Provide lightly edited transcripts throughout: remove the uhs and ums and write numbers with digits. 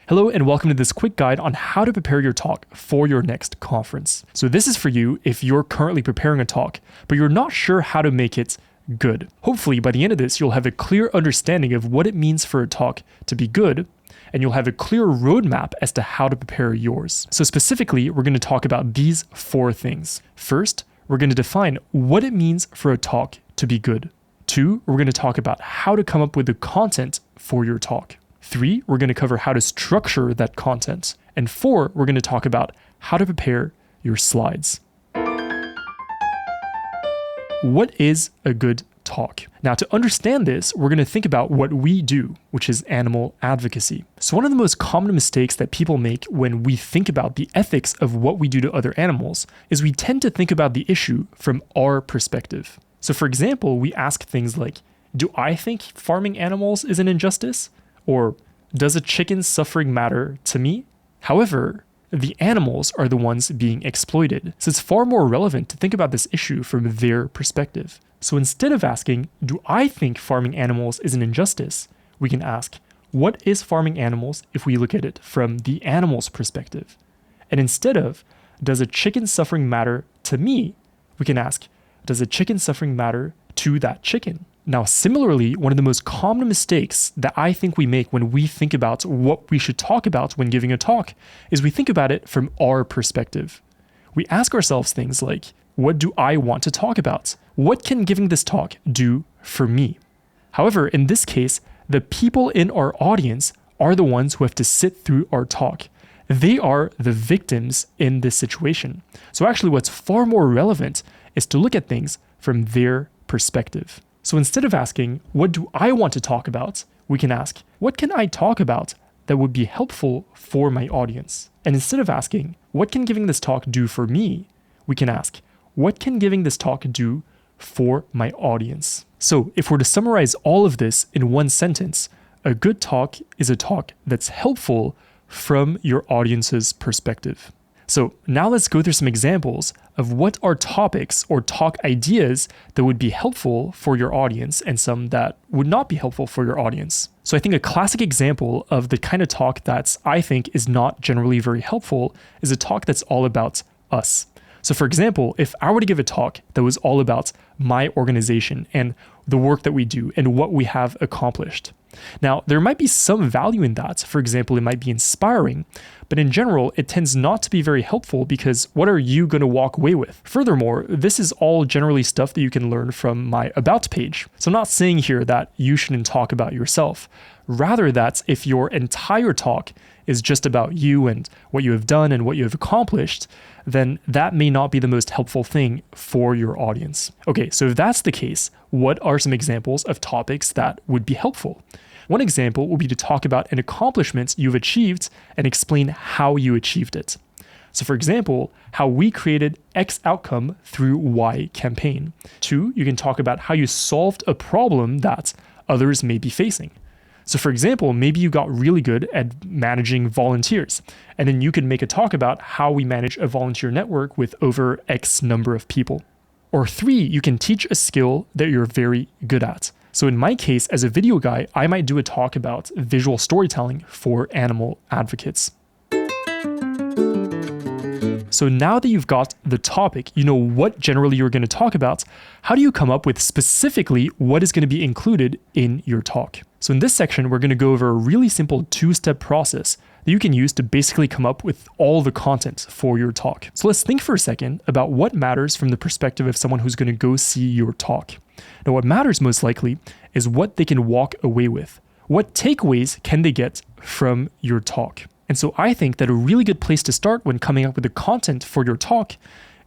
Hello and welcome to this quick guide on how to prepare your talk for your next conference. So this is for you if you're currently preparing a talk, but you're not sure how to make it good. Hopefully by the end of this, you'll have a clear understanding of what it means for a talk to be good, and you'll have a clear roadmap as to how to prepare yours. So specifically, we're going to talk about these 4 things. First, we're going to define what it means for a talk to be good. 2, we're going to talk about how to come up with the content for your talk. 3, we're going to cover how to structure that content. And 4, we're going to talk about how to prepare your slides. What is a good talk? Now, to understand this, we're going to think about what we do, which is animal advocacy. So one of the most common mistakes that people make when we think about the ethics of what we do to other animals is we tend to think about the issue from our perspective. So for example, we ask things like, do I think farming animals is an injustice? Or does a chicken's suffering matter to me? However, the animals are the ones being exploited, so it's far more relevant to think about this issue from their perspective. So instead of asking, do I think farming animals is an injustice? We can ask, what is farming animals if we look at it from the animal's perspective? And instead of, does a chicken's suffering matter to me? We can ask, does a chicken's suffering matter to that chicken? Now, similarly, one of the most common mistakes that I think we make when we think about what we should talk about when giving a talk is we think about it from our perspective. We ask ourselves things like, what do I want to talk about? What can giving this talk do for me? However, in this case, the people in our audience are the ones who have to sit through our talk. They are the victims in this situation. So actually, what's far more relevant is to look at things from their perspective. So instead of asking, what do I want to talk about? We can ask, what can I talk about that would be helpful for my audience? And instead of asking, what can giving this talk do for me? We can ask, what can giving this talk do for my audience? So if we're to summarize all of this in one sentence, a good talk is a talk that's helpful from your audience's perspective. So now let's go through some examples of what are topics or talk ideas that would be helpful for your audience and some that would not be helpful for your audience. So I think a classic example of the kind of talk that I think is not generally very helpful is a talk that's all about us. So for example, if I were to give a talk that was all about my organization and the work that we do and what we have accomplished. Now, there might be some value in that. For example, it might be inspiring, but in general, it tends not to be very helpful because what are you going to walk away with? Furthermore, this is all generally stuff that you can learn from my About page. So I'm not saying here that you shouldn't talk about yourself. Rather, that if your entire talk is just about you and what you have done and what you have accomplished, then that may not be the most helpful thing for your audience. Okay, so if that's the case, what are some examples of topics that would be helpful? One example would be to talk about an accomplishment you've achieved and explain how you achieved it. So for example, how we created X outcome through Y campaign. 2, you can talk about how you solved a problem that others may be facing. So for example, maybe you got really good at managing volunteers, and then you could make a talk about how we manage a volunteer network with over X number of people. Or 3, you can teach a skill that you're very good at. So in my case, as a video guy, I might do a talk about visual storytelling for animal advocates. So now that you've got the topic, you know what generally you're going to talk about, how do you come up with specifically what is going to be included in your talk? So in this section, we're going to go over a really simple 2-step process that you can use to basically come up with all the content for your talk. So let's think for a second about what matters from the perspective of someone who's going to go see your talk. Now, what matters most likely is what they can walk away with. What takeaways can they get from your talk? And so I think that a really good place to start when coming up with the content for your talk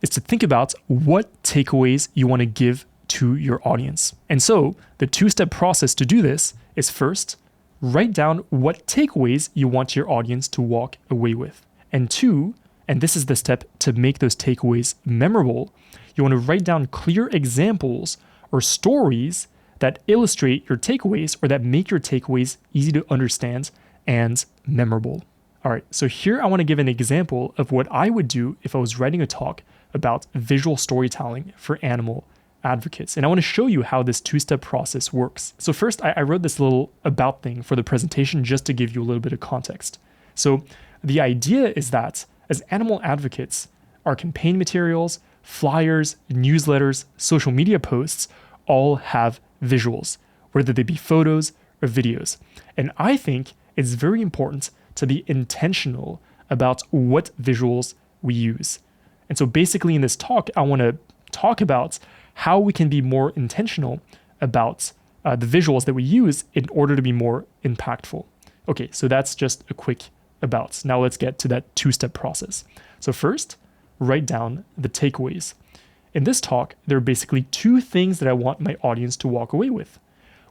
is to think about what takeaways you want to give to your audience. And so the 2-step process to do this is first, write down what takeaways you want your audience to walk away with. And 2, and this is the step to make those takeaways memorable, you want to write down clear examples or stories that illustrate your takeaways or that make your takeaways easy to understand and memorable. All right, so here I want to give an example of what I would do if I was writing a talk about visual storytelling for animal advocates. And I want to show you how this 2-step process works. So first, I wrote this little about thing for the presentation just to give you a little bit of context. So the idea is that as animal advocates, our campaign materials, flyers, newsletters, social media posts all have visuals, whether they be photos or videos. And I think it's very important to be intentional about what visuals we use. And so basically in this talk, I want to talk about how we can be more intentional about the visuals that we use in order to be more impactful. Okay, so that's just a quick about. Now let's get to that two-step process. So first, write down the takeaways. In this talk, there are basically two things that I want my audience to walk away with.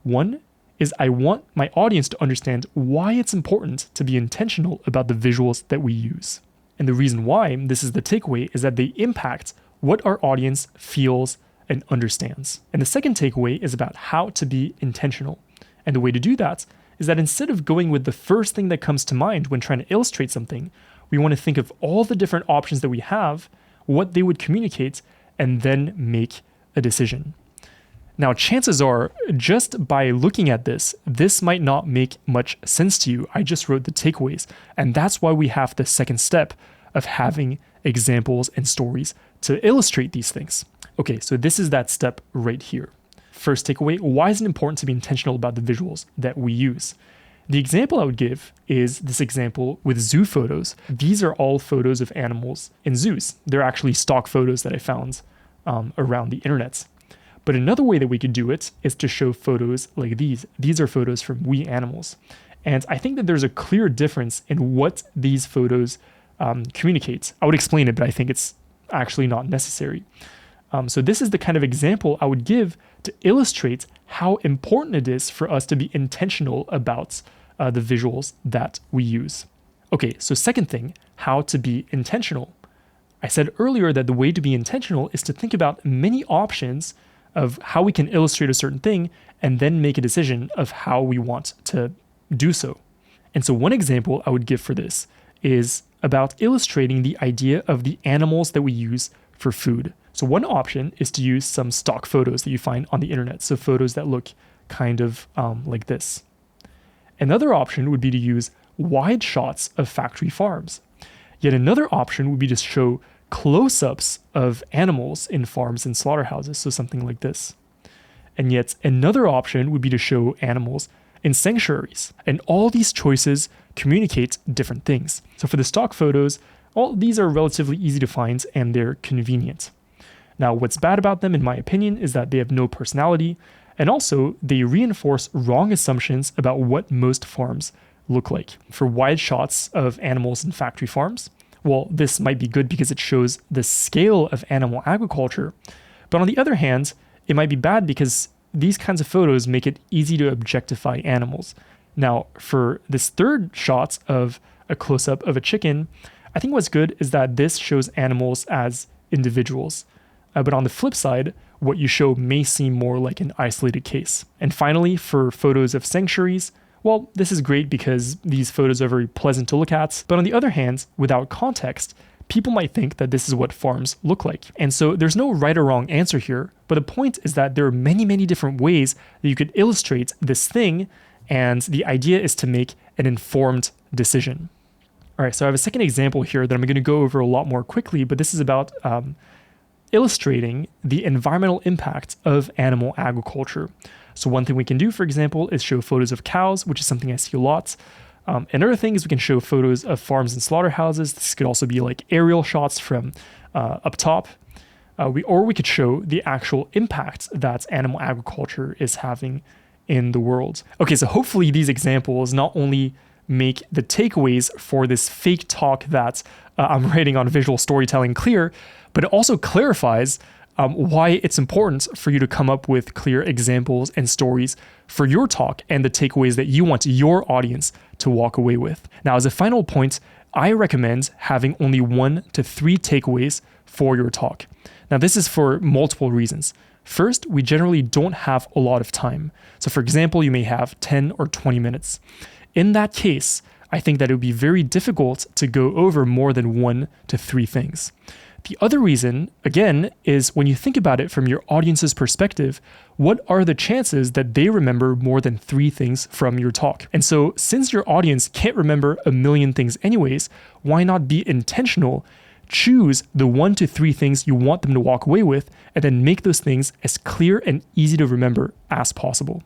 One is I want my audience to understand why it's important to be intentional about the visuals that we use. And the reason why this is the takeaway is that they impact what our audience feels and understands. And the second takeaway is about how to be intentional. And the way to do that is that instead of going with the first thing that comes to mind when trying to illustrate something, we want to think of all the different options that we have, what they would communicate, and then make a decision. Now, chances are, just by looking at this might not make much sense to you. I just wrote the takeaways, and that's why we have the second step of having examples and stories to illustrate these things. Okay, so this is that step right here. First takeaway, why is it important to be intentional about the visuals that we use? The example I would give is this example with zoo photos. These are all photos of animals in zoos. They're actually stock photos that I found around the internet. But another way that we could do it is to show photos like these. These are photos from We Animals. And I think that there's a clear difference in what these photos communicate. I would explain it, but I think it's actually not necessary. So this is the kind of example I would give to illustrate how important it is for us to be intentional about the visuals that we use. Okay, so second thing, how to be intentional. I said earlier that the way to be intentional is to think about many options of how we can illustrate a certain thing and then make a decision of how we want to do so. And so one example I would give for this is about illustrating the idea of the animals that we use for food. So one option is to use some stock photos that you find on the internet, so photos that look kind of like this. Another option would be to use wide shots of factory farms. Yet another option would be to show close-ups of animals in farms and slaughterhouses, so something like this. And yet another option would be to show animals in sanctuaries. And all these choices communicate different things. So for the stock photos, all these are relatively easy to find and they're convenient. Now, what's bad about them, in my opinion, is that they have no personality, and also they reinforce wrong assumptions about what most farms look like. For wide shots of animals in factory farms, well, this might be good because it shows the scale of animal agriculture, but on the other hand, it might be bad because these kinds of photos make it easy to objectify animals. Now, for this third shot of a close-up of a chicken, I think what's good is that this shows animals as individuals. But on the flip side, what you show may seem more like an isolated case. And finally, for photos of sanctuaries, well, this is great because these photos are very pleasant to look at. But on the other hand, without context, people might think that this is what farms look like. And so there's no right or wrong answer here. But the point is that there are many, many different ways that you could illustrate this thing. And the idea is to make an informed decision. All right, so I have a second example here that I'm going to go over a lot more quickly, but this is about illustrating the environmental impact of animal agriculture. So one thing we can do, for example, is show photos of cows, which is something I see a lot. Another thing is we can show photos of farms and slaughterhouses. This could also be like aerial shots from up top. We could show the actual impact that animal agriculture is having in the world. Okay, so hopefully these examples not only make the takeaways for this fake talk that I'm writing on visual storytelling clear, but it also clarifies why it's important for you to come up with clear examples and stories for your talk and the takeaways that you want your audience to walk away with. Now, as a final point, I recommend having only 1 to 3 takeaways for your talk. Now, this is for multiple reasons. First, we generally don't have a lot of time. So for example, you may have 10 or 20 minutes. In that case, I think that it would be very difficult to go over more than 1 to 3 things. The other reason, again, is when you think about it from your audience's perspective, what are the chances that they remember more than 3 things from your talk? And so since your audience can't remember a million things anyways, why not be intentional? Choose the 1 to 3 things you want them to walk away with, and then make those things as clear and easy to remember as possible.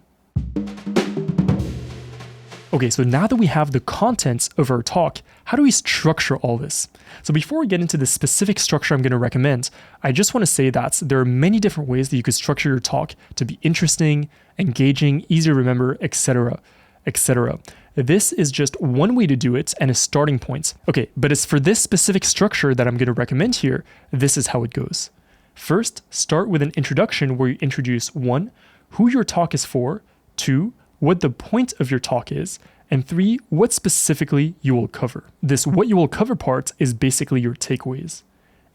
Okay, so now that we have the contents of our talk, how do we structure all this? So before we get into the specific structure I'm going to recommend, I just want to say that there are many different ways that you could structure your talk to be interesting, engaging, easy to remember, etc., etc. This is just one way to do it and a starting point. Okay, but as for this specific structure that I'm going to recommend here, this is how it goes. First, start with an introduction where you introduce 1, who your talk is for, 2, what the point of your talk is, and 3, what specifically you will cover. This what you will cover part is basically your takeaways.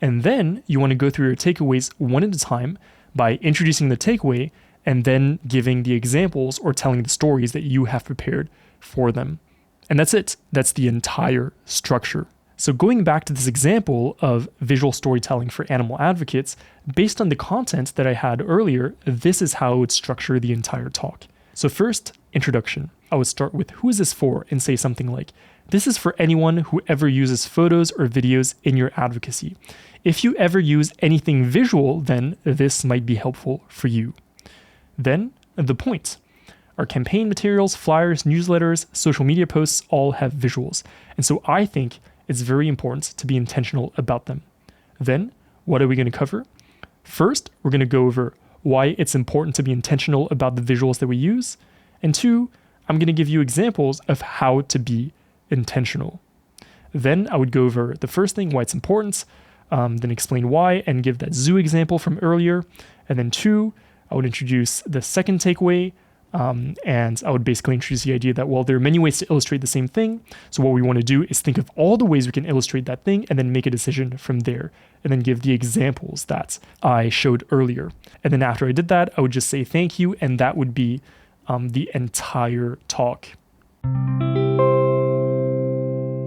And then you want to go through your takeaways one at a time by introducing the takeaway and then giving the examples or telling the stories that you have prepared for them. And that's it. That's the entire structure. So going back to this example of visual storytelling for animal advocates, based on the content that I had earlier, this is how I would structure the entire talk. So first, introduction. I would start with who is this for and say something like, this is for anyone who ever uses photos or videos in your advocacy. If you ever use anything visual, then this might be helpful for you. Then, the point. Our campaign materials, flyers, newsletters, social media posts all have visuals. And so I think it's very important to be intentional about them. Then, what are we going to cover? First, we're going to go over why it's important to be intentional about the visuals that we use. And 2, I'm going to give you examples of how to be intentional. Then I would go over the first thing, why it's important, then explain why and give that zoo example from earlier. And then 2, I would introduce the second takeaway, and I would basically introduce the idea that, well, there are many ways to illustrate the same thing. So what we want to do is think of all the ways we can illustrate that thing and then make a decision from there, and then give the examples that I showed earlier. And then after I did that, I would just say thank you, and that would be the entire talk.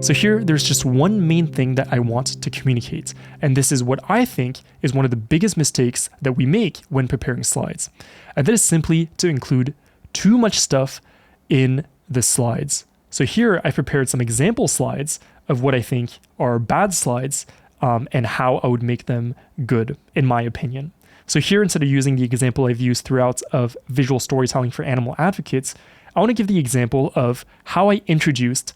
So here, there's just one main thing that I want to communicate, and this is what I think is one of the biggest mistakes that we make when preparing slides. And that is simply to include too much stuff in the slides. So here, I prepared some example slides of what I think are bad slides and how I would make them good, in my opinion. So here, instead of using the example I've used throughout of visual storytelling for animal advocates, I want to give the example of how I introduced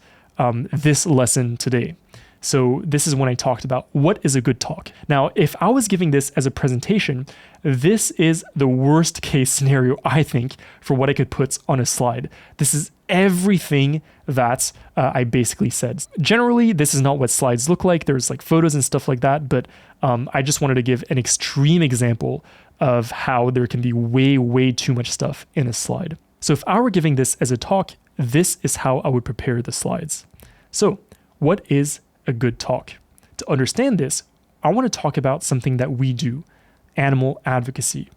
this lesson today. So this is when I talked about what is a good talk. Now, if I was giving this as a presentation, this is the worst case scenario, I think, for what I could put on a slide. This is everything that I basically said. Generally, this is not what slides look like. There's like photos and stuff like that, but I just wanted to give an extreme example of how there can be way, way too much stuff in a slide. So if I were giving this as a talk, this is how I would prepare the slides. So what is a good talk? To understand this, I want to talk about something that we do, animal advocacy.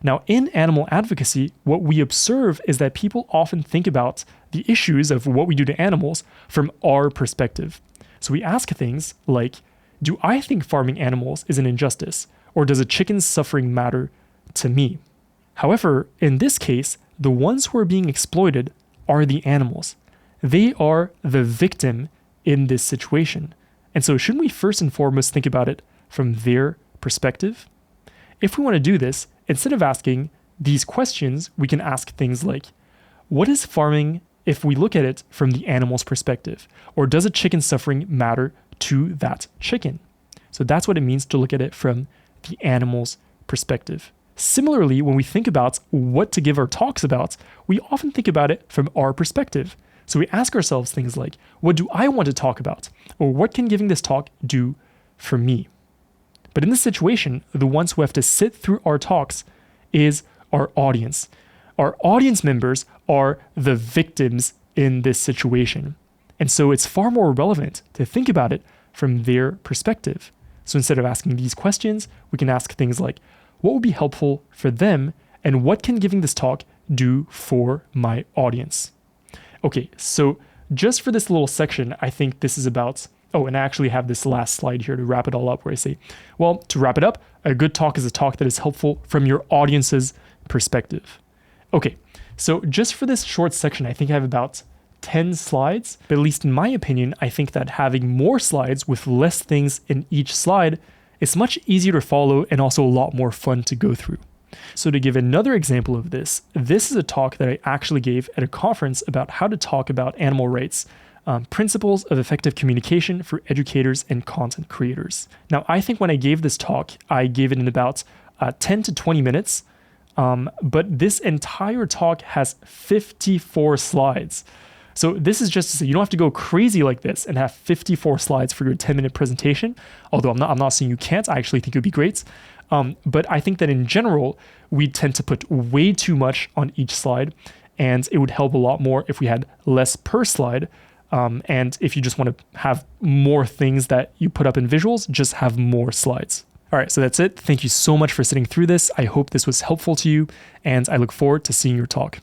Now, in animal advocacy, what we observe is that people often think about the issues of what we do to animals from our perspective. So we ask things like, do I think farming animals is an injustice, or does a chicken's suffering matter to me? However, in this case, the ones who are being exploited are the animals. They are the victim in this situation. And so shouldn't we first and foremost think about it from their perspective? If we want to do this, instead of asking these questions, we can ask things like, what is farming if we look at it from the animal's perspective? Or does a chicken's suffering matter to that chicken? So that's what it means to look at it from the animal's perspective. Similarly, when we think about what to give our talks about, we often think about it from our perspective. So we ask ourselves things like, what do I want to talk about? Or what can giving this talk do for me? But in this situation, the ones who have to sit through our talks is our audience. Our audience members are the victims in this situation. And so it's far more relevant to think about it from their perspective. So instead of asking these questions, we can ask things like, what would be helpful for them, and what can giving this talk do for my audience? Okay, so just for this little section, I think this is about Oh, and I actually have this last slide here to wrap it all up where I say, well, to wrap it up, a good talk is a talk that is helpful from your audience's perspective. Okay, so just for this short section, I think I have about 10 slides, but at least in my opinion, I think that having more slides with less things in each slide is much easier to follow and also a lot more fun to go through. So to give another example of this is a talk that I actually gave at a conference about how to talk about animal rights, principles of effective communication for educators and content creators. Now, I think when I gave this talk, I gave it in about 10 to 20 minutes, but this entire talk has 54 slides. So this is just to say you don't have to go crazy like this and have 54 slides for your 10-minute presentation. Although I'm not saying you can't. I actually think it would be great. But I think that in general, we tend to put way too much on each slide, and it would help a lot more if we had less per slide. And if you just want to have more things that you put up in visuals, just have more slides. All right, so that's it. Thank you so much for sitting through this. I hope this was helpful to you, and I look forward to seeing your talk.